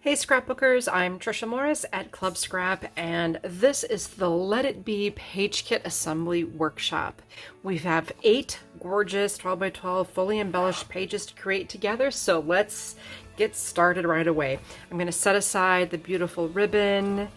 Hey scrapbookers, I'm Trisha Morris at Club Scrap, and this is the Let It Be Page Kit Assembly Workshop. We have 8 gorgeous 12 by 12 fully embellished pages to create together, so let's get started right away. I'm going to set aside the beautiful ribbon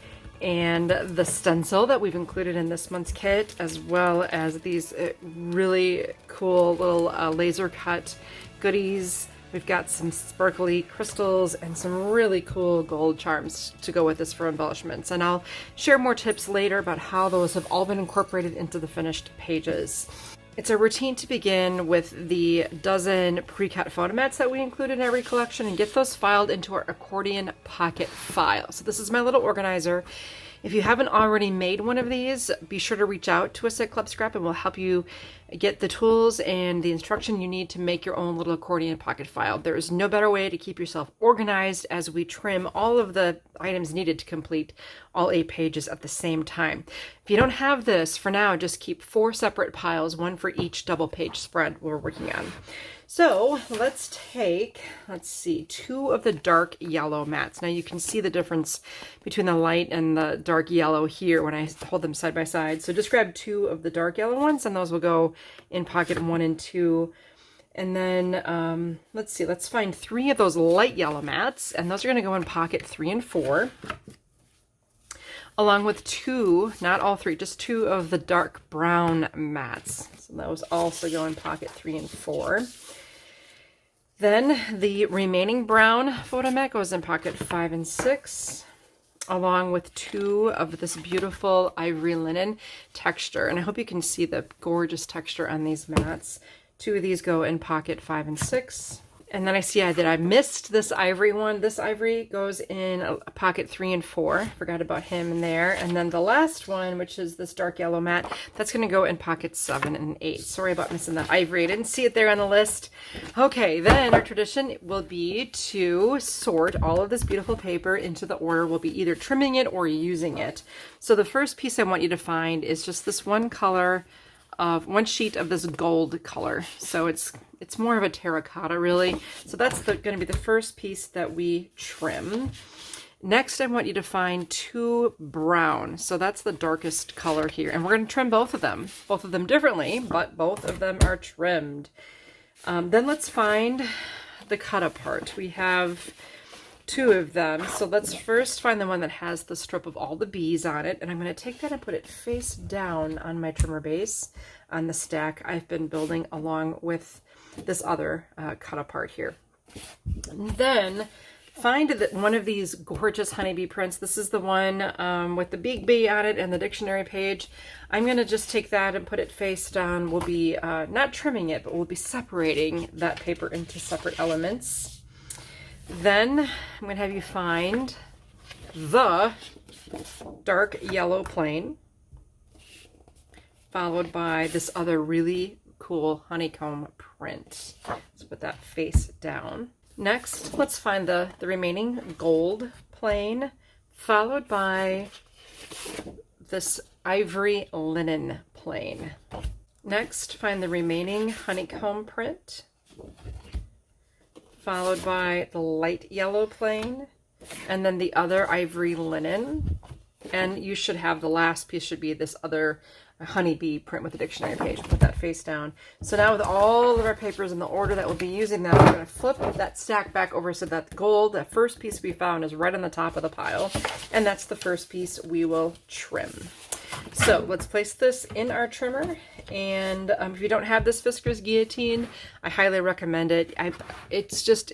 and the stencil that we've included in this month's kit, as well as these really cool little laser cut goodies. We've got some sparkly crystals and some really cool gold charms to go with this for embellishments. And I'll share more tips later about how those have all been incorporated into the finished pages. It's a routine to begin with the dozen pre-cut photo mats that we include in every collection and get those filed into our accordion pocket file. So this is my little organizer. If you haven't already made one of these, be sure to reach out to us at Club Scrap and we'll help you get the tools and the instruction you need to make your own little accordion pocket file. There is no better way to keep yourself organized as we trim all of the items needed to complete all 8 pages at the same time. If you don't have this, for now, just keep 4 separate piles, one for each double page spread we're working on. So let's take, 2 of the dark yellow mats. Now you can see the difference between the light and the dark yellow here when I hold them side by side. So just grab 2 of the dark yellow ones and those will go in pocket 1 and 2. And then let's find 3 of those light yellow mats, and those are going to go in pocket 3 and 4. Along with 2, not all 3, just 2 of the dark brown mats. So those also go in pocket 3 and 4. Then the remaining brown photo mat goes in pocket 5 and 6, along with 2 of this beautiful ivory linen texture. And I hope you can see the gorgeous texture on these mats. 2 of these go in pocket 5 and 6. And then I see that I missed this ivory one. This ivory goes in pocket 3 and 4. Forgot about him in there. And then the last one, which is this dark yellow mat, that's going to go in pockets 7 and 8. Sorry about missing that ivory. I didn't see it there on the list. Okay, then our tradition will be to sort all of this beautiful paper into the order we'll be either trimming it or using it. So the first piece I want you to find is just this one sheet of this gold color. So it's more of a terracotta really. So that's going to be the first piece that we trim. Next, I want you to find 2 brown. So that's the darkest color here. And we're going to trim both of them differently, but both of them are trimmed. Then let's find the cut apart. We have 2 of them. So let's first find the one that has the strip of all the bees on it. And I'm going to take that and put it face down on my trimmer base on the stack I've been building along with this other cut apart here. And then find one of these gorgeous honeybee prints. This is the one with the big bee on it and the dictionary page. I'm going to just take that and put it face down. We'll be not trimming it, but we'll be separating that paper into separate elements. Then I'm going to have you find the dark yellow plain, followed by this other really cool honeycomb print. Let's put that face down. Next, let's find the remaining gold plain, followed by this ivory linen plain. Next, find the remaining honeycomb print, followed by the light yellow plain, and then the other ivory linen. And you should have the last piece should be this other honeybee print with the dictionary page. Put that face down. So now with all of our papers in the order that we'll be using them, we're going to flip that stack back over so that the gold, the first piece we found, is right on the top of the pile. And that's the first piece we will trim. So let's place this in our trimmer. And if you don't have this Fiskars guillotine, I highly recommend it. It's just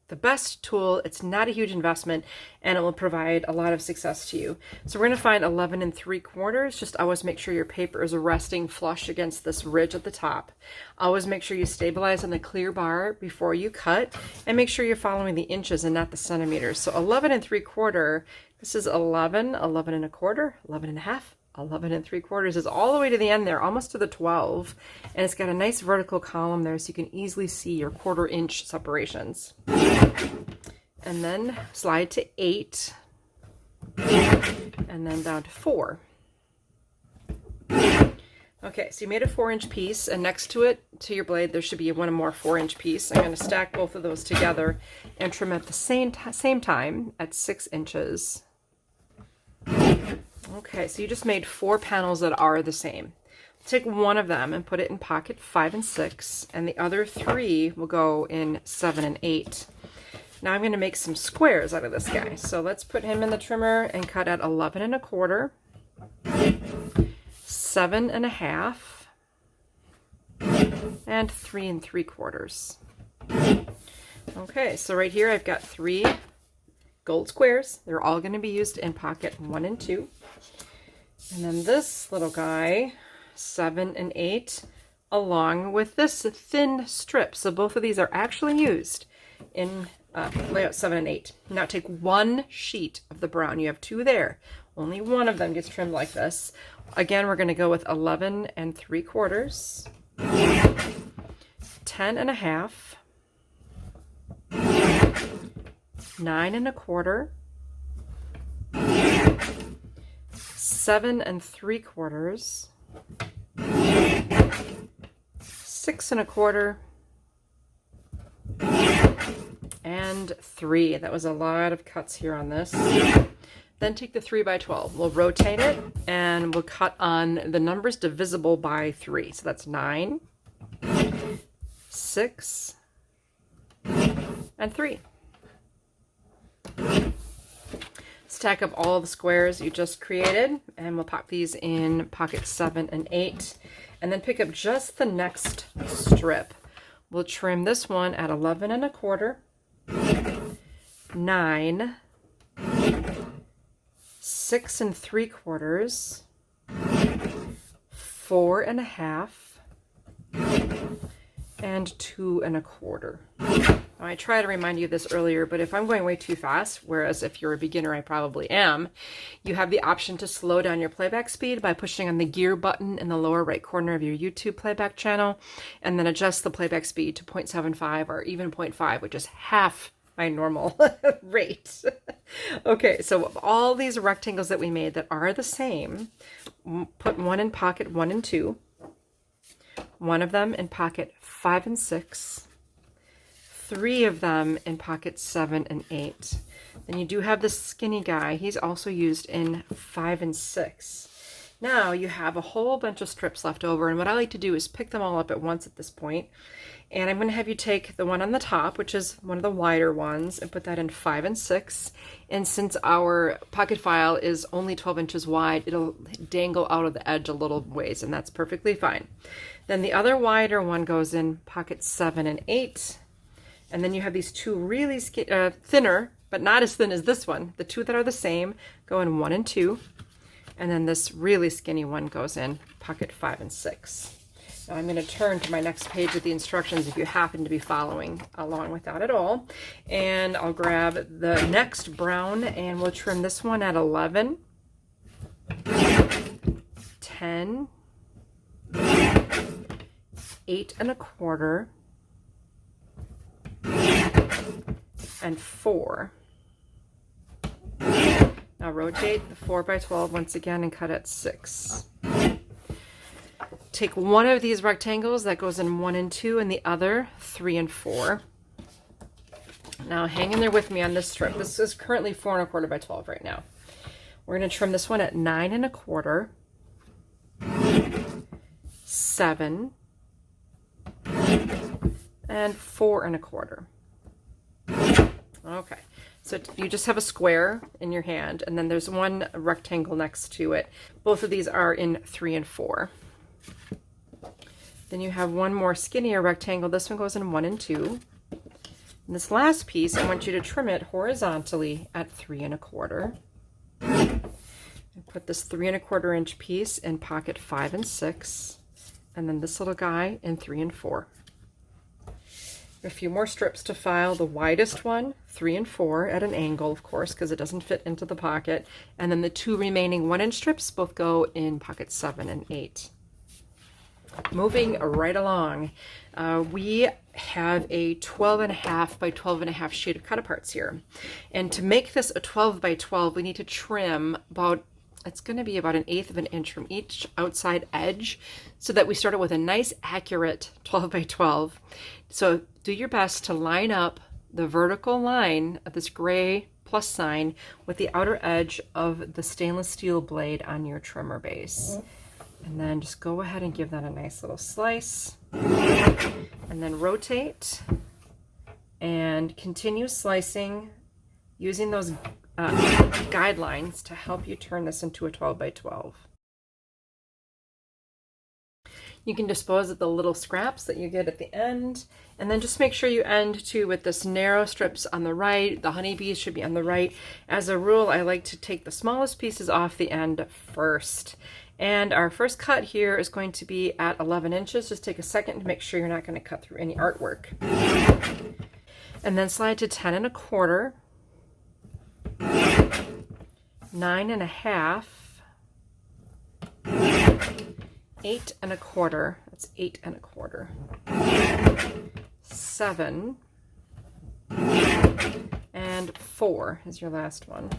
the best tool. It's not a huge investment and it will provide a lot of success to you. So we're going to find 11 3/4. Just always make sure your paper is resting flush against this ridge at the top. Always make sure you stabilize on the clear bar before you cut, and make sure you're following the inches and not the centimeters. So 11 3/4, this is 11, 11 1/4, 11 1/2, 11 3/4 is all the way to the end there, almost to the 12. And it's got a nice vertical column there so you can easily see your 1/4 inch separations. And then slide to 8, and then down to 4. Okay, so you made a 4-inch piece, and next to it, to your blade, there should be one more 4-inch piece. I'm going to stack both of those together and trim at the same time at 6 inches. Okay, so you just made 4 panels that are the same. Take one of them and put it in pocket 5 and 6, and the other 3 will go in 7 and 8. Now I'm going to make some squares out of this guy. So let's put him in the trimmer and cut at 11 1/4. 7 1/2, and 3 3/4. Okay, so right here I've got 3 gold squares. They're all going to be used in pocket 1 and 2. And then this little guy, 7 and 8, along with this thin strip. So both of these are actually used in layout 7 and 8. Now take one sheet of the brown. You have 2 there. Only one of them gets trimmed like this. Again, we're going to go with 11 3/4, 10 1/2, 9 1/4, 7 3/4, 6 1/4, and 3. That was a lot of cuts here on this. Then take the 3x12. We'll rotate it and we'll cut on the numbers divisible by 3. So that's 9, 6, and 3. Stack up all the squares you just created, and we'll pop these in pocket 7 and 8. And then pick up just the next strip. We'll trim this one at 11 1/4, 9, 6 3/4, 4 1/2, and 2 1/4. I try to remind you of this earlier, but if I'm going way too fast, whereas if you're a beginner, I probably am, you have the option to slow down your playback speed by pushing on the gear button in the lower right corner of your YouTube playback channel, and then adjust the playback speed to 0.75 or even 0.5, which is half my normal rate. Okay, so all these rectangles that we made that are the same, put one in pocket 1 and 2, one of them in pocket 5 and 6, 3 of them in pocket 7 and 8. Then you do have this skinny guy. He's also used in 5 and 6. Now you have a whole bunch of strips left over, and what I like to do is pick them all up at once at this point. And I'm going to have you take the one on the top, which is one of the wider ones, and put that in 5 and 6. And since our pocket file is only 12 inches wide, it'll dangle out of the edge a little ways, and that's perfectly fine. Then the other wider one goes in pocket 7 and 8. And then you have these 2 really thinner, but not as thin as this one. The 2 that are the same go in 1 and 2. And then this really skinny one goes in pocket 5 and 6. Now I'm going to turn to my next page with the instructions if you happen to be following along with that at all. And I'll grab the next brown and we'll trim this one at 11, 10, 8 1/4, and 4. Now rotate the 4x12 once again and cut at 6. Take one of these rectangles that goes in 1 and 2 and the other 3 and 4. Now hang in there with me on this strip. This is currently 4 1/4 by 12 right now. We're going to trim this one at 9 1/4, 7, and 4 1/4. Okay, so you just have a square in your hand, and then there's one rectangle next to it. Both of these are in 3 and 4. Then you have one more skinnier rectangle. This one goes in 1 and 2. And this last piece, I want you to trim it horizontally at 3 1/4. And put this 3 1/4 inch piece in pocket 5 and 6. And then this little guy in 3 and 4. A few more strips to file. The widest one, 3 and 4, at an angle, of course, because it doesn't fit into the pocket. And then the 2 remaining 1-inch strips both go in pocket 7 and 8. Moving right along, we have a 12 1/2 by 12 1/2 sheet of cut aparts here. And to make this a 12 by 12, we need to trim about it's going to be about 1/8 of an inch from each outside edge so that we start it with a nice accurate 12 by 12. So do your best to line up the vertical line of this gray plus sign with the outer edge of the stainless steel blade on your trimmer base. And then just go ahead and give that a nice little slice. And then rotate and continue slicing using those guidelines to help you turn this into a 12 by 12. You can dispose of the little scraps that you get at the end, and then just make sure you end too with this narrow strips on the right. The honeybees should be on the right. As a rule, I like to take the smallest pieces off the end first. And our first cut here is going to be at 11 inches. Just take a second to make sure you're not going to cut through any artwork. And then slide to 10 1/4, 9 1/2, 8 1/4, that's 8 1/4, 7, and 4 is your last one.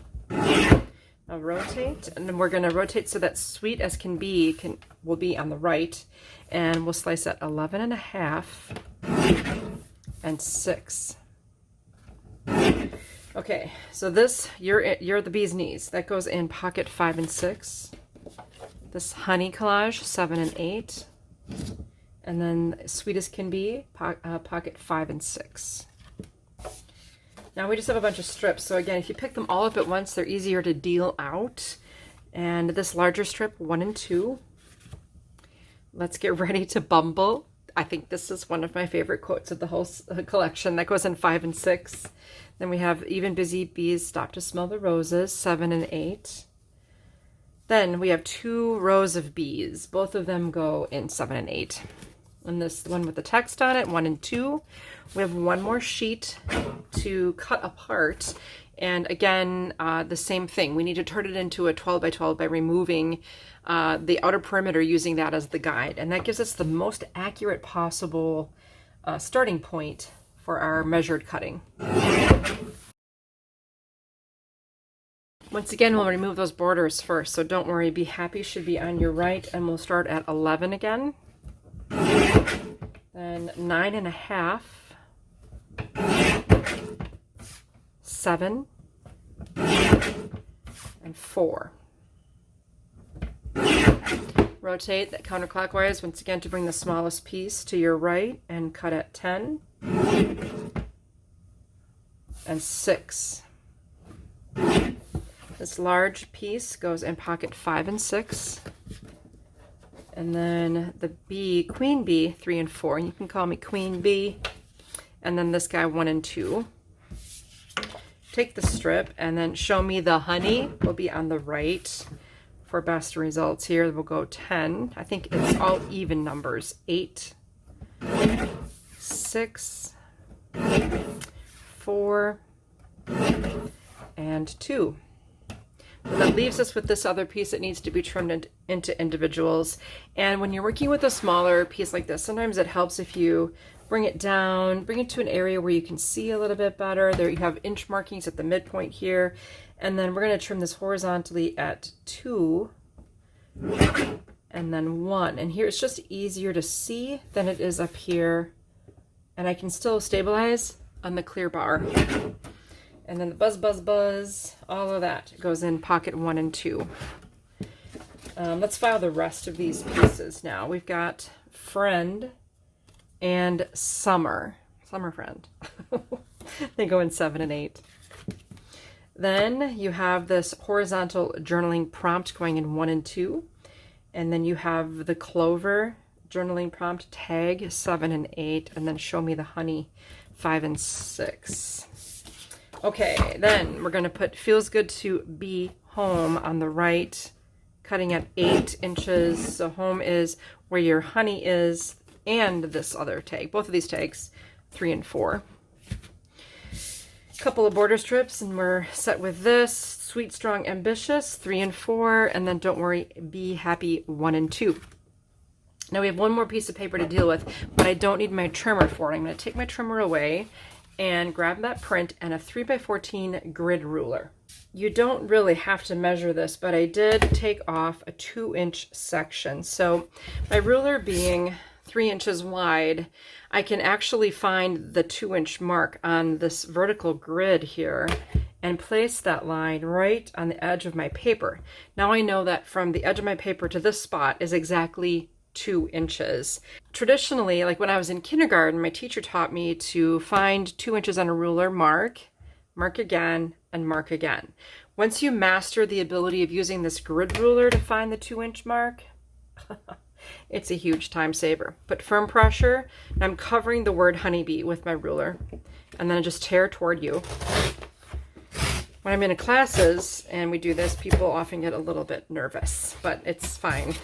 Now rotate, and then we're going to rotate so that sweet as can be will be on the right, and we'll slice at 11 1/2 and 6. Okay, so this, you're the bee's knees. That goes in pocket 5 and 6. This honey collage, 7 and 8. And then sweet as can be, pocket 5 and 6. Now we just have a bunch of strips. So again, if you pick them all up at once, they're easier to deal out. And this larger strip, 1 and 2. Let's get ready to bumble. I think this is one of my favorite quotes of the whole collection. That goes in 5 and 6. Then we have even busy bees stop to smell the roses, 7 and 8. Then we have 2 rows of bees. Both of them go in 7 and 8. And this one with the text on it, 1 and 2. We have one more sheet to cut apart. And again, the same thing. We need to turn it into a 12 by 12 by removing the outer perimeter using that as the guide. And that gives us the most accurate possible starting point for our measured cutting. Once again, we'll remove those borders first. So don't worry, Be Happy should be on your right. And we'll start at 11 again. Then 9 1/2. 7 and 4. Rotate that counterclockwise once again to bring the smallest piece to your right and cut at 10 and 6. This large piece goes in pocket 5 and 6. And then the bee, queen bee, 3 and 4. You can call me Queen Bee. And then this guy, 1 and 2. Take the strip and then show me the honey will be on the right for best results. Here we'll go 10. I think it's all even numbers. 8, 6, 4, and 2. But that leaves us with this other piece that needs to be trimmed into individuals. And when you're working with a smaller piece like this, sometimes it helps if you bring it down, bring it to an area where you can see a little bit better. There you have inch markings at the midpoint here. And then we're going to trim this horizontally at 2 and then 1. And here it's just easier to see than it is up here. And I can still stabilize on the clear bar. And then the buzz, buzz, buzz, all of that goes in pocket 1 and 2. Let's file the rest of these pieces now. We've got Friend and Summer. Summer Friend. They go in 7 and 8. Then you have this horizontal journaling prompt going in 1 and 2. And then you have the Clover journaling prompt tag 7 and 8. And then Show Me the Honey 5 and 6. Okay, then we're going to put Feels Good to Be Home on the right, cutting at 8 inches. So home is where your honey is, and this other tag. Both of these tags, 3 and 4. Couple of border strips, and we're set with this. Sweet, Strong, Ambitious, 3 and 4. And then Don't Worry, Be Happy, 1 and 2. Now we have one more piece of paper to deal with, but I don't need my trimmer for it. I'm going to take my trimmer away and grab that print and a 3x14 grid ruler. You don't really have to measure this, but I did take off a 2-inch section. So my ruler being 3 inches wide, I can actually find the 2-inch mark on this vertical grid here and place that line right on the edge of my paper. Now I know that from the edge of my paper to this spot is exactly 2 inches. Traditionally, like when I was in kindergarten, my teacher taught me to find 2 inches on a ruler, mark again, and mark again. Once you master the ability of using this grid ruler to find the 2-inch mark, it's a huge time saver. Put firm pressure, and I'm covering the word honeybee with my ruler, and then I just tear toward you. When I'm in classes and we do this, people often get a little bit nervous, but it's fine.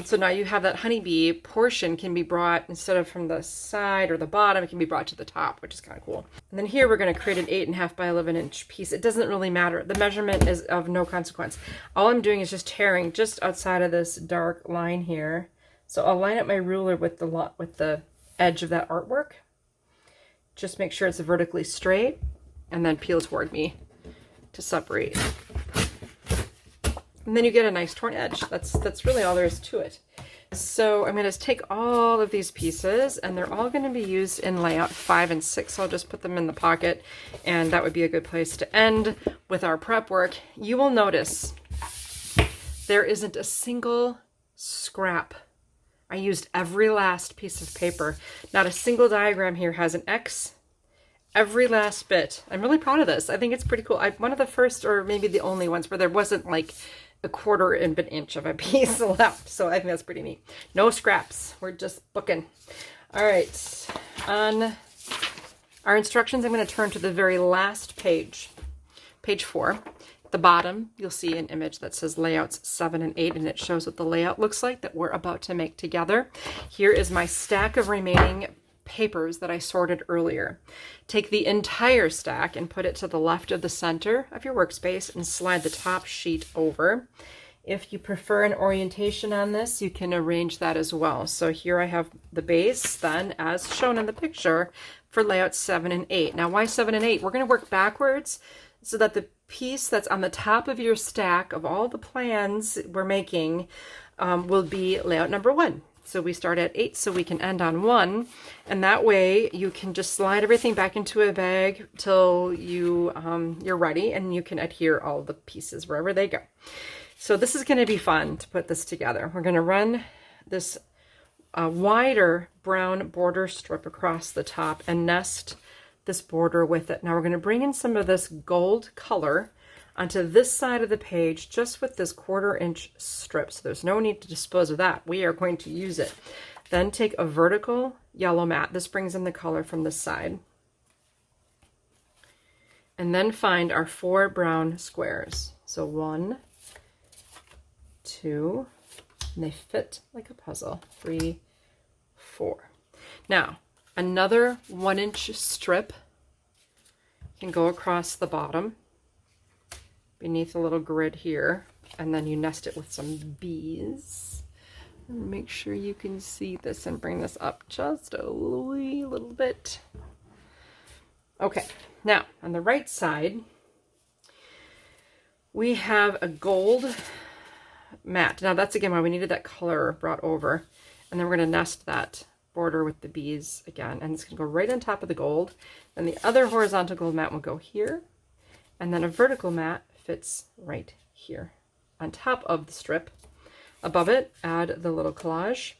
So now you have that honeybee portion can be brought, instead of from the side or the bottom, it can be brought to the top, which is kind of cool. And then here we're going to create an 8.5 by 11 inch piece. It doesn't really matter. The measurement is of no consequence. All I'm doing is just tearing just outside of this dark line here. So I'll line up my ruler with the edge of that artwork. Just make sure it's vertically straight, and then peel toward me to separate. And then you get a nice torn edge. That's really all there is to it. So I'm going to take all of these pieces, and they're all going to be used in layout 5 and 6. So I'll just put them in the pocket, and that would be a good place to end with our prep work. You will notice there isn't a single scrap. I used every last piece of paper. Not a single diagram here has an X. Every last bit. I'm really proud of this. I think it's pretty cool. One of the first, or maybe the only ones, where there wasn't like a 1/4 of an inch of a piece left. So I think that's pretty neat. No scraps. We're just booking. All right. On our instructions, I'm going to turn to the very last page, page 4. At the bottom, you'll see an image that says layouts 7 and 8, and it shows what the layout looks like that we're about to make together. Here is my stack of remaining papers that I sorted earlier. Take the entire stack and put it to the left of the center of your workspace and slide the top sheet over. If you prefer an orientation on this, you can arrange that as well. So here I have the base then, as shown in the picture, for layouts 7 and 8. Now why 7 and 8? We're going to work backwards so that the piece that's on the top of your stack of all the plans we're making will be layout number 1. So we start at 8 so we can end on 1, and that way you can just slide everything back into a bag till you're ready, and you can adhere all the pieces wherever they go. So this is going to be fun to put this together. We're going to run this wider brown border strip across the top and nest this border with it. Now we're going to bring in some of this gold color onto this side of the page just with this 1/4 inch strip. So there's no need to dispose of that. We are going to use it. Then take a vertical yellow mat. This brings in the color from this side. And then find our 4 brown squares. So 1, 2, and they fit like a puzzle. 3, 4. Now, another 1-inch strip can go across the bottom beneath a little grid here, and then you nest it with some bees. Make sure you can see this and bring this up just a wee little bit. Okay, now on the right side, we have a gold mat. Now that's again why we needed that color brought over, and then we're going to nest that border with the bees again, and it's going to go right on top of the gold. Then the other horizontal gold mat will go here, and then a vertical mat fits right here on top of the strip. Above it, add the little collage.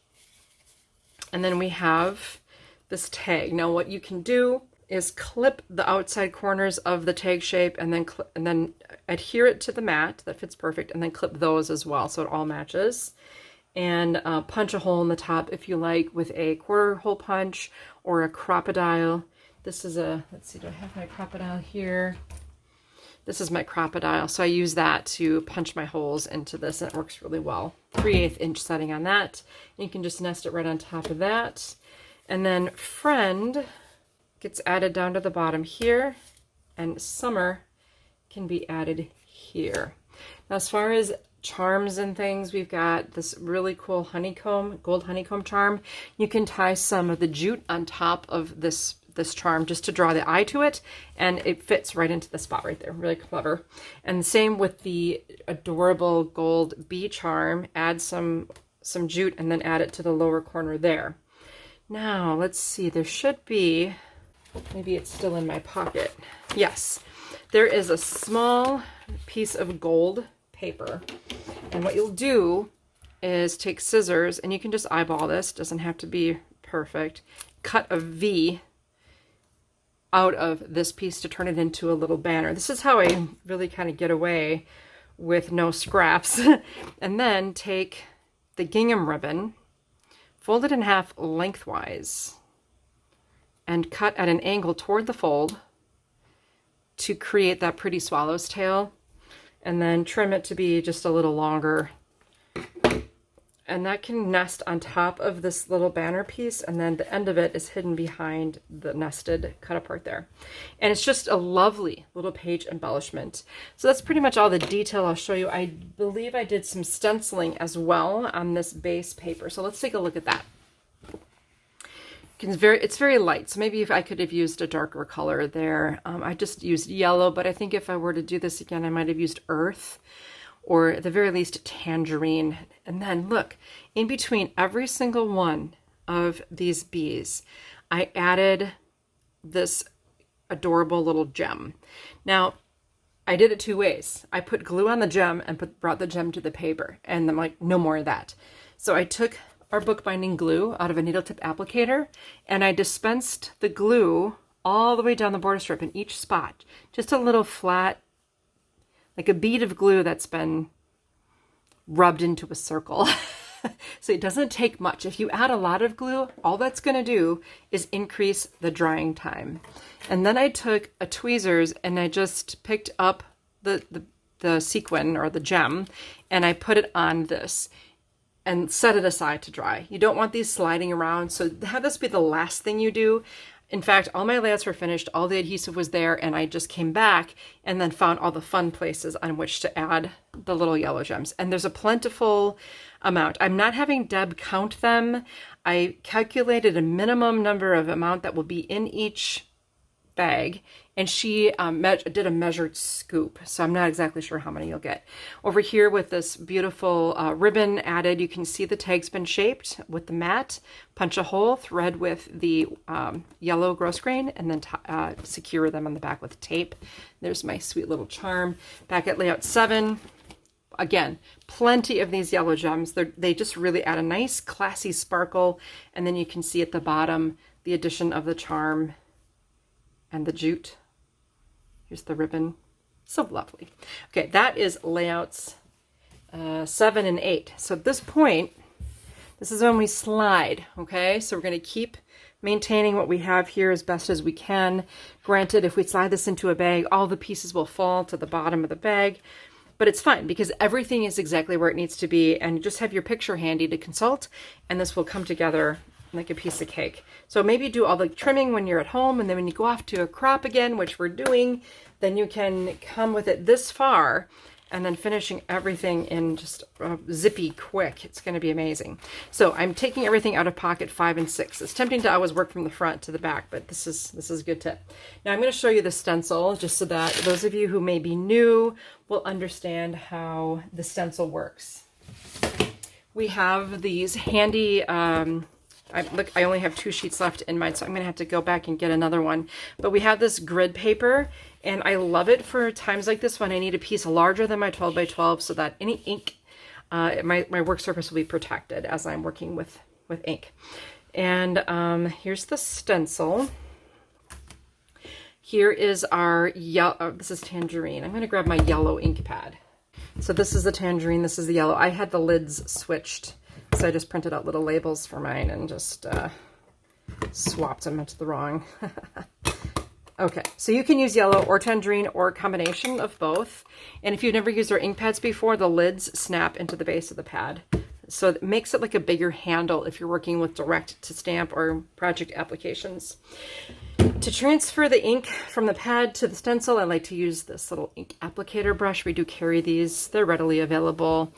And then we have this tag. Now what you can do is clip the outside corners of the tag shape and then adhere it to the mat. That fits perfect. And then clip those as well so it all matches. And punch a hole in the top if you like with a 1/4 hole punch or a crocodile. This is a, let's see, do I have my crocodile here? This is my crocodile, so I use that to punch my holes into this, and it works really well. 3/8 inch setting on that. And you can just nest it right on top of that. And then Friend gets added down to the bottom here, and Summer can be added here. Now as far as charms and things, we've got this really cool honeycomb, gold honeycomb charm. You can tie some of the jute on top of this this charm just to draw the eye to it, and it fits right into the spot right there. Really clever. And same with the adorable gold bee charm. Add some jute and then add it to the lower corner there. Now, let's see. There should be, maybe it's still in my pocket. Yes, there is a small piece of gold paper. And what you'll do is take scissors, and you can just eyeball this. Doesn't have to be perfect. Cut a V out of this piece to turn it into a little banner. This is how I really kind of get away with no scraps. And then take the gingham ribbon, fold it in half lengthwise, and cut at an angle toward the fold to create that pretty swallow's tail, and then trim it to be just a little longer. And that can nest on top of this little banner piece, and then the end of it is hidden behind the nested cut apart there. And it's just a lovely little page embellishment. So that's pretty much all the detail I'll show you. I believe I did some stenciling as well on this base paper. So let's take a look at that. It's very light, so maybe if I could have used a darker color there. I just used yellow, but I think if I were to do this again, I might have used earth, or at the very least tangerine. And then look, in between every single one of these bees, I added this adorable little gem. Now, I did it two ways. I put glue on the gem and brought the gem to the paper, and I'm like, no more of that. So I took our bookbinding glue out of a needle tip applicator, and I dispensed the glue all the way down the border strip in each spot. Just a little flat, like a bead of glue that's been rubbed into a circle. So it doesn't take much. If you add a lot of glue, all that's going to do is increase the drying time. And then I took a tweezers and I just picked up the sequin or the gem, and I put it on this and set it aside to dry. You don't want these sliding around, so have this be the last thing you do. In fact, all my layouts were finished, all the adhesive was there, and I just came back and then found all the fun places on which to add the little yellow gems. And there's a plentiful amount. I'm not having Deb count them. I calculated a minimum number of amount that will be in each bag, and she did a measured scoop, so I'm not exactly sure how many you'll get. Over here with this beautiful ribbon added, you can see the tag's been shaped with the mat. Punch a hole, thread with the yellow grosgrain, and then secure them on the back with tape. There's my sweet little charm. Back at layout 7, again, plenty of these yellow gems. They just really add a nice classy sparkle, and then you can see at the bottom the addition of the charm and the jute. Here's the ribbon. So lovely. Okay, that is layouts 7 and 8. So at this point, this is when we slide, okay? So we're going to keep maintaining what we have here as best as we can. Granted, if we slide this into a bag, all the pieces will fall to the bottom of the bag, but it's fine because everything is exactly where it needs to be, and you just have your picture handy to consult, and this will come together like a piece of cake. So maybe do all the trimming when you're at home, and then when you go off to a crop again, which we're doing, then you can come with it this far and then finishing everything in just zippy quick. It's going to be amazing. So I'm taking everything out of pocket 5 and 6. It's tempting to always work from the front to the back, but this is a good tip. Now I'm going to show you the stencil just so that those of you who may be new will understand how the stencil works. We have these handy I only have 2 sheets left in mine, so I'm going to have to go back and get another one. But we have this grid paper, and I love it for times like this when I need a piece larger than my 12 by 12 so that any ink, my work surface will be protected as I'm working with ink. And here's the stencil. Here is our yellow, this is tangerine. I'm going to grab my yellow ink pad. So this is the tangerine, this is the yellow. I had the lids switched, so I just printed out little labels for mine and just swapped them into the wrong. Okay, so you can use yellow or tangerine or a combination of both. And if you've never used our ink pads before, the lids snap into the base of the pad. So it makes it like a bigger handle if you're working with direct to stamp or project applications. To transfer the ink from the pad to the stencil, I like to use this little ink applicator brush. We do carry these. They're readily available.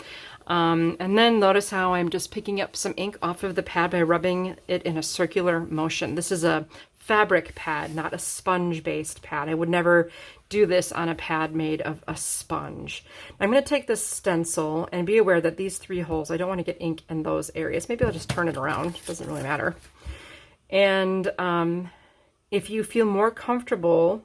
And then notice how I'm just picking up some ink off of the pad by rubbing it in a circular motion. This is a fabric pad, not a sponge-based pad. I would never do this on a pad made of a sponge. I'm going to take this stencil and be aware that these 3 holes, I don't want to get ink in those areas. Maybe I'll just turn it around. It doesn't really matter. And if you feel more comfortable,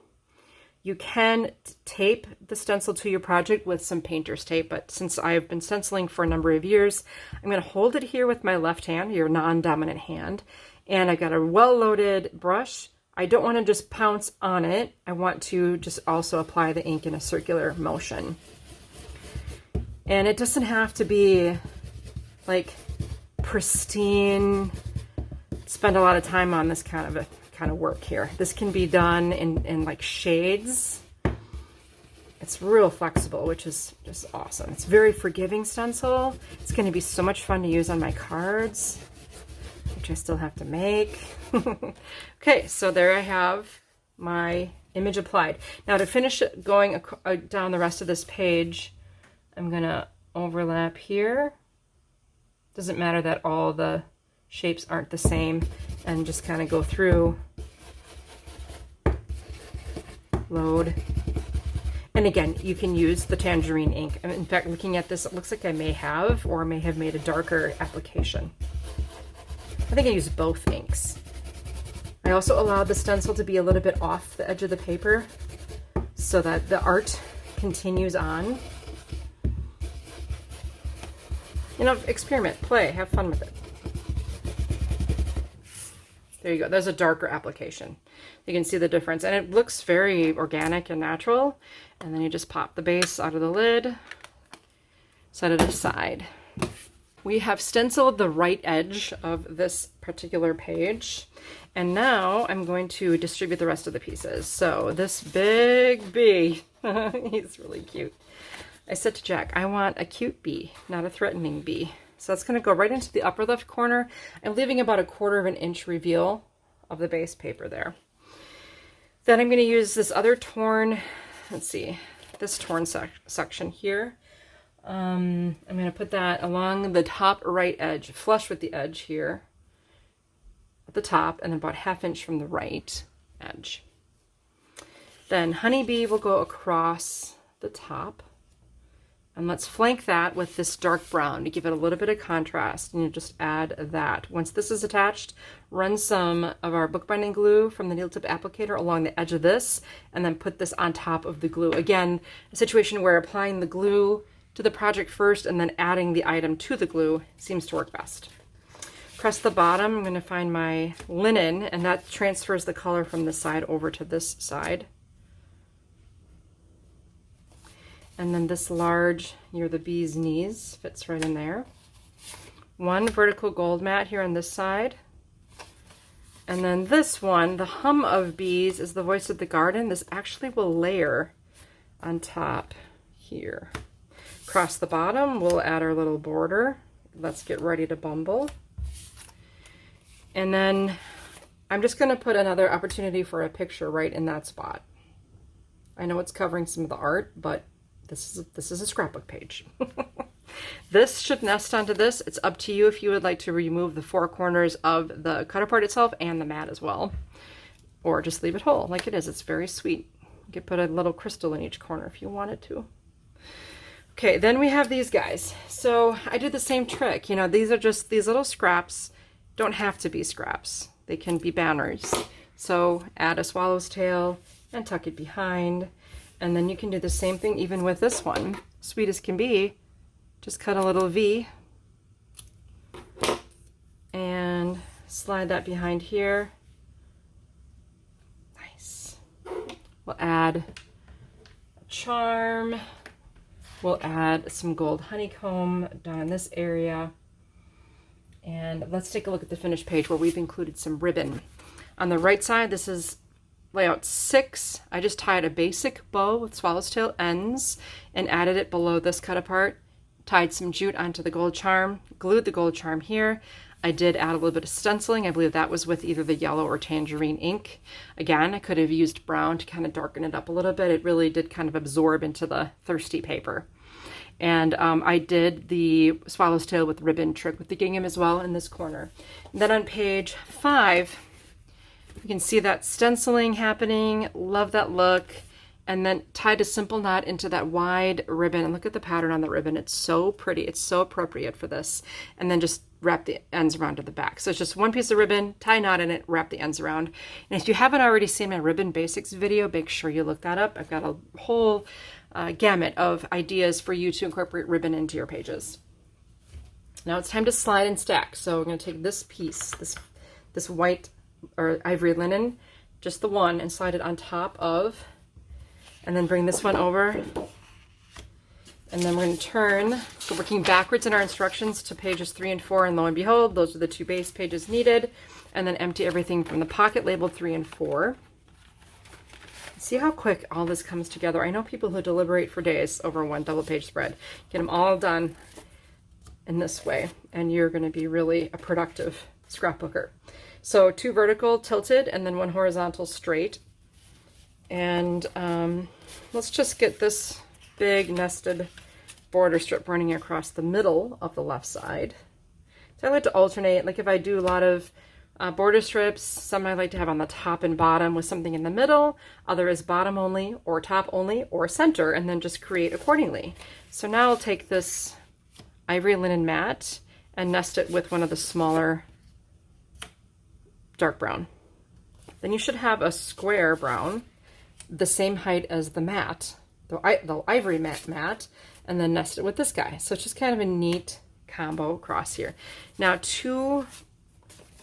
you can tape the stencil to your project with some painter's tape, but since I've been stenciling for a number of years, I'm going to hold it here with my left hand, your non-dominant hand, and I've got a well-loaded brush. I don't want to just pounce on it. I want to just also apply the ink in a circular motion. And it doesn't have to be like pristine, spend a lot of time on this kind of work here. This can be done in like shades. It's real flexible, which is just awesome. It's very forgiving stencil. It's going to be so much fun to use on my cards, which I still have to make. Okay, so there I have my image applied. Now to finish going down the rest of this page, I'm going to overlap here. Doesn't matter that all the shapes aren't the same, and just kind of go through, load. And again, you can use the tangerine ink. In fact, looking at this, it looks like I may have made a darker application. I think I used both inks. I also allowed the stencil to be a little bit off the edge of the paper so that the art continues on. You know, experiment, play, have fun with it. There you go. There's a darker application. You can see the difference, and it looks very organic and natural. And then you just pop the base out of the lid, set it aside. We have stenciled the right edge of this particular page, and now I'm going to distribute the rest of the pieces. So this big bee, he's really cute. I said to Jack, I want a cute bee, not a threatening bee. So that's going to go right into the upper left corner. I'm leaving about 1/4 inch reveal of the base paper there. Then I'm going to use this other torn, let's see, this torn section here. I'm going to put that along the top right edge, flush with the edge here at the top, and then about 1/2 inch from the right edge. Then honeybee will go across the top. And let's flank that with this dark brown to give it a little bit of contrast. And you just add that. Once this is attached, run some of our bookbinding glue from the needle tip applicator along the edge of this, and then put this on top of the glue. Again, a situation where applying the glue to the project first and then adding the item to the glue seems to work best. Press the bottom. I'm going to find my linen, and that transfers the color from this side over to this side. And then this large, near the bee's knees, fits right in there. One vertical gold mat here on this side. And then this one, the hum of bees is the voice of the garden. This actually will layer on top here. Across the bottom, we'll add our little border. Let's get ready to bumble. And then I'm just going to put another opportunity for a picture right in that spot. I know it's covering some of the art, but this is a scrapbook page. This should nest onto this. It's up to you if you would like to remove the 4 corners of the cutter part itself and the mat as well. Or just leave it whole like it is. It's very sweet. You could put a little crystal in each corner if you wanted to. Okay, then we have these guys. So I did the same trick. You know, these are just these little scraps. Don't have to be scraps. They can be banners. So add a swallow's tail and tuck it behind. And then you can do the same thing even with this one. Sweet as can be. Just cut a little V and slide that behind here. Nice. We'll add a charm. We'll add some gold honeycomb down in this area. And let's take a look at the finished page where we've included some ribbon. On the right side, this is layout 6. I just tied a basic bow with swallow's tail ends and added it below this cut apart. Tied some jute onto the gold charm, glued the gold charm here. I did add a little bit of stenciling. I believe that was with either the yellow or tangerine ink. Again, I could have used brown to kind of darken it up a little bit. It really did kind of absorb into the thirsty paper. And I did the swallow's tail with ribbon trick with the gingham as well in this corner. And then on page 5, You can see that stenciling happening. Love that look. And then tied a simple knot into that wide ribbon. And look at the pattern on the ribbon. It's so pretty. It's so appropriate for this. And then just wrap the ends around to the back. So it's just one piece of ribbon, tie a knot in it, wrap the ends around. And if you haven't already seen my ribbon basics video, make sure you look that up. I've got a whole gamut of ideas for you to incorporate ribbon into your pages. Now it's time to slide and stack. So we're going to take this piece, this white or ivory linen, just the one, and slide it on top of, and then bring this one over. And then we're going to turn, so working backwards in our instructions to pages 3 and 4, and lo and behold, those are the 2 base pages needed. And then empty everything from the pocket labeled 3 and 4. See how quick all this comes together. I know people who deliberate for days over one double page spread. Get them all done in this way, and you're going to be really a productive scrapbooker. So 2 vertical tilted and then 1 horizontal straight. And let's just get this big nested border strip running across the middle of the left side. So I like to alternate, like if I do a lot of border strips, some I like to have on the top and bottom with something in the middle, other is bottom only or top only or center, and then just create accordingly. So now I'll take this ivory linen mat and nest it with one of the smaller dark brown. Then you should have a square brown the same height as the mat, the ivory mat, and then nest it with this guy. So it's just kind of a neat combo across here. Now 2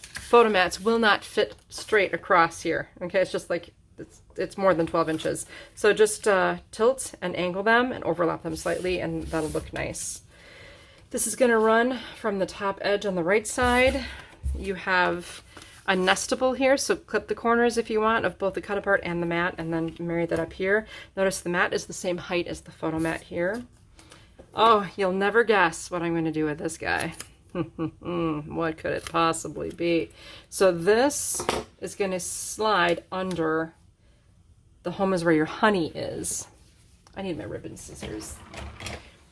photo mats will not fit straight across here. Okay, it's just like, it's more than 12 inches. So just tilt and angle them and overlap them slightly, and that'll look nice. This is going to run from the top edge on the right side. You have a nestable here, so clip the corners if you want of both the cut apart and the mat, and then marry that up here. Notice the mat is the same height as the photo mat here. Oh, you'll never guess what I'm going to do with this guy. What could it possibly be? So this is going to slide under the home is where your honey is. I need my ribbon scissors.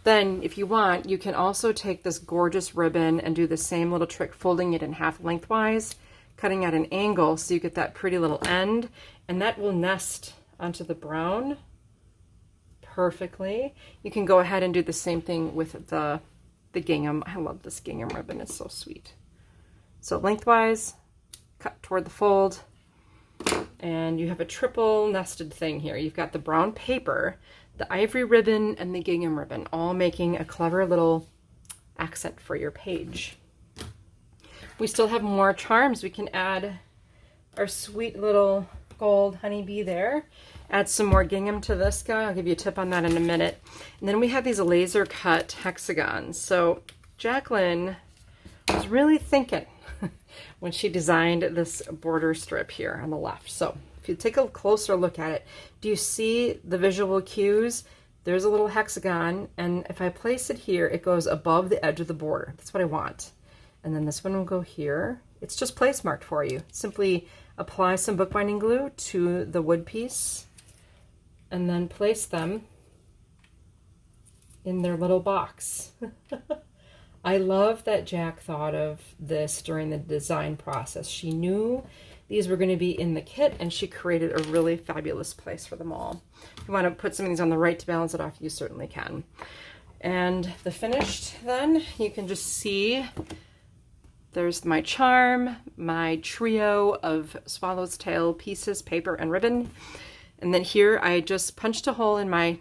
Then if you want, you can also take this gorgeous ribbon and do the same little trick, folding it in half lengthwise, cutting at an angle so you get that pretty little end, and that will nest onto the brown perfectly. You can go ahead and do the same thing with the gingham. I love this gingham ribbon, it's so sweet. So lengthwise, cut toward the fold, and you have a triple nested thing here. You've got the brown paper, the ivory ribbon, and the gingham ribbon, all making a clever little accent for your page. We still have more charms. We can add our sweet little gold honeybee there. Add some more gingham to this guy. I'll give you a tip on that in a minute. And then we have these laser cut hexagons. So Jacqueline was really thinking when she designed this border strip here on the left. So if you take a closer look at it, do you see the visual cues? There's a little hexagon, and if I place it here, it goes above the edge of the border. That's what I want. And then this one will go here. It's just place marked for you. Simply apply some bookbinding glue to the wood piece and then place them in their little box. I love that Jack thought of this during the design process. She knew these were going to be in the kit, and she created a really fabulous place for them all. If you want to put some of these on the right to balance it off, you certainly can. And the finished, then, you can just see there's my charm, my trio of swallow's tail pieces, paper and ribbon. And then here I just punched a hole in my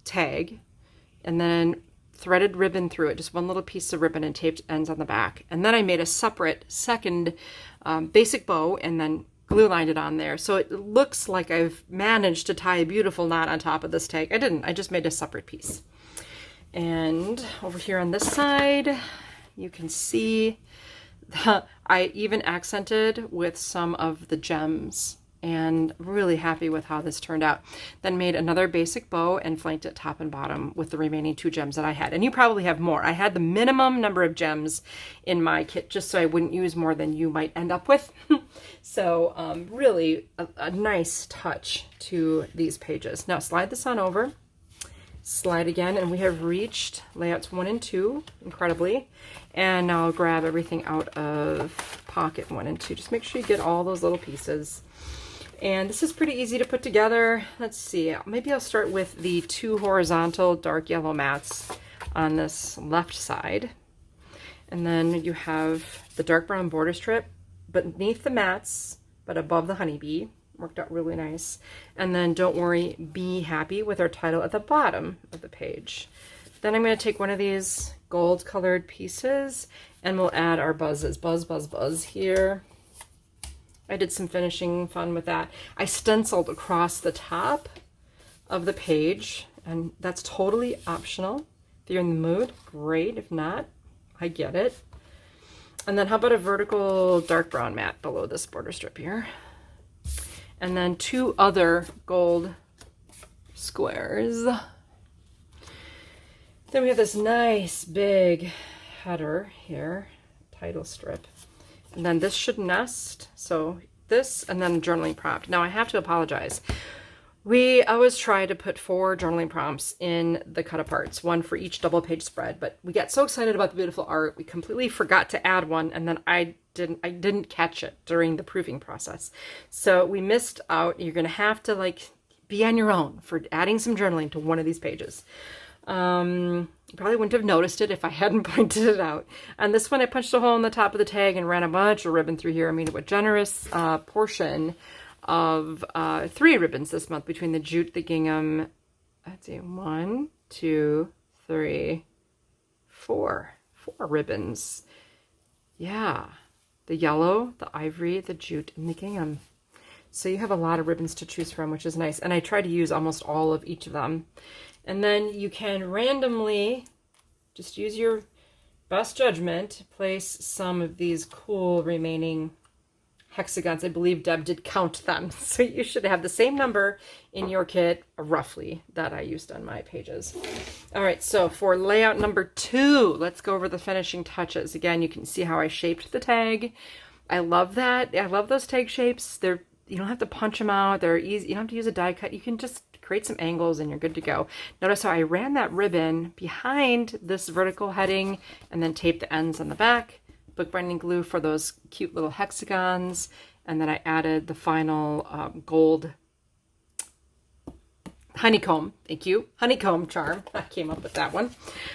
tag and then threaded ribbon through it, just one little piece of ribbon, and taped ends on the back. And then I made a separate second basic bow and then glue lined it on there. So it looks like I've managed to tie a beautiful knot on top of this tag. I didn't, I just made a separate piece. And over here on this side, you can see I even accented with some of the gems, and really happy with how this turned out. Then made another basic bow and flanked it top and bottom with the remaining 2 gems that I had. And you probably have more. I had the minimum number of gems in my kit just so I wouldn't use more than you might end up with. So really a nice touch to these pages. Now slide this on over. slide again, and we have reached layouts 1 and 2, incredibly. And now I'll grab everything out of pocket 1 and 2. Just make sure you get all those little pieces. And this is pretty easy to put together. Let's see, maybe I'll start with the 2 horizontal dark yellow mats on this left side. And then you have the dark brown border strip beneath the mats, but above the honeybee. Worked out really nice. And then Don't Worry, Be Happy with our title at the bottom of the page. Then I'm going to take one of these gold colored pieces and we'll add our buzzes. Buzz, buzz, buzz here. I did some finishing fun with that. I stenciled across the top of the page, and that's totally optional. If you're in the mood, great. If not, I get it. And then how about a vertical dark brown mat below this border strip here? And then 2 other gold squares. Then we have this nice big header here, title strip. And then this should nest. So this, and then journaling prompt. Now I have to apologize. We always try to put 4 journaling prompts in the cut aparts, 1 for each double page spread, but we got so excited about the beautiful art, we completely forgot to add one, and then I didn't catch it during the proofing process. So we missed out. You're gonna have to like be on your own for adding some journaling to one of these pages. You probably wouldn't have noticed it if I hadn't pointed it out. On this one, I punched a hole in the top of the tag and ran a bunch of ribbon through here. I made a generous portion of 3 ribbons this month between the jute, the gingham. Let's see, 1, 2, 3, 4 ribbons. Yeah, the yellow, the ivory, the jute, and the gingham. So you have a lot of ribbons to choose from, which is nice. And I try to use almost all of each of them. And then you can randomly, just use your best judgment, place some of these cool remaining hexagons. I believe Deb did count them. So you should have the same number in your kit, roughly, that I used on my pages. All right, so for layout number 2, let's go over the finishing touches. Again, you can see how I shaped the tag. I love that. I love those tag shapes. You don't have to punch them out. They're easy. You don't have to use a die cut. You can just create some angles and you're good to go. Notice how I ran that ribbon behind this vertical heading and then taped the ends on the back. Bookbinding glue for those cute little hexagons, and then I added the final gold honeycomb. Thank you. Honeycomb charm. I came up with that one.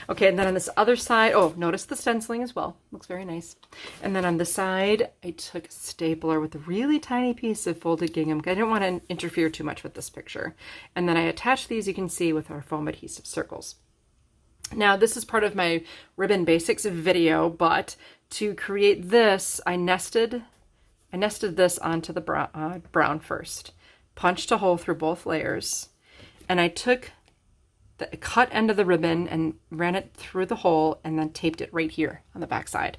Okay, and then on this other side, oh, notice the stenciling as well. Looks very nice. And then on the side, I took a stapler with a really tiny piece of folded gingham. I didn't want to interfere too much with this picture. And then I attached these, you can see, with our foam adhesive circles. Now, this is part of my Ribbon Basics video, but to create this, I nested this onto the brown first, punched a hole through both layers, and I took the cut end of the ribbon and ran it through the hole and then taped it right here on the back side.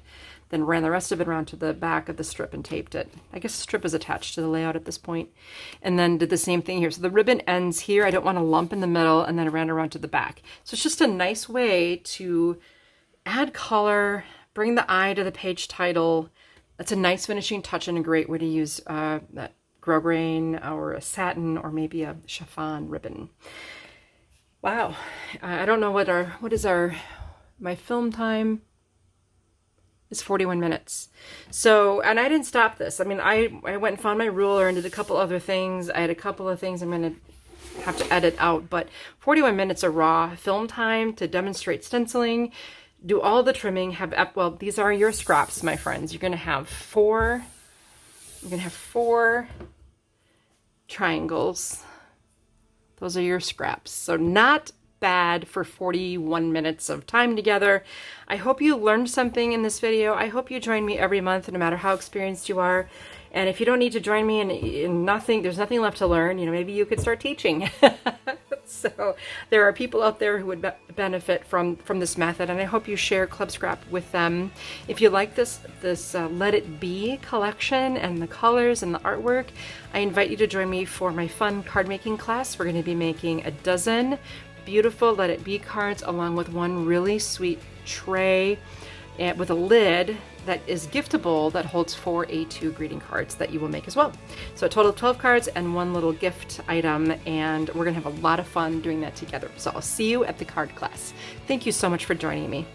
Then ran the rest of it around to the back of the strip and taped it. I guess the strip is attached to the layout at this point. And then did the same thing here. So the ribbon ends here. I don't want a lump in the middle, and then I ran around to the back. So it's just a nice way to add color, bring the eye to the page title. That's a nice finishing touch and a great way to use that grosgrain or a satin or maybe a chiffon ribbon. Wow. I don't know what is my film time is 41 minutes. So, and I didn't stop this. I mean, I went and found my ruler and did a couple other things. I had a couple of things I'm going to have to edit out, but 41 minutes of raw film time to demonstrate stenciling, do all the trimming, well, these are your scraps, my friends. You're going to have 4 triangles. Those are your scraps. So not bad for 41 minutes of time together. I hope you learned something in this video. I hope you join me every month, no matter how experienced you are. And if you don't need to join me in nothing, there's nothing left to learn, maybe you could start teaching. So there are people out there who would benefit from this method, and I hope you share Club Scrap with them. If you like this Let It Be collection and the colors and the artwork, I invite you to join me for my fun card making class. We're going to be making a dozen beautiful Let It Be cards along with one really sweet tray. and with a lid that is giftable that holds 4 A2 greeting cards that you will make as well. So a total of 12 cards and one little gift item, and we're gonna have a lot of fun doing that together. So I'll see you at the card class. Thank you so much for joining me.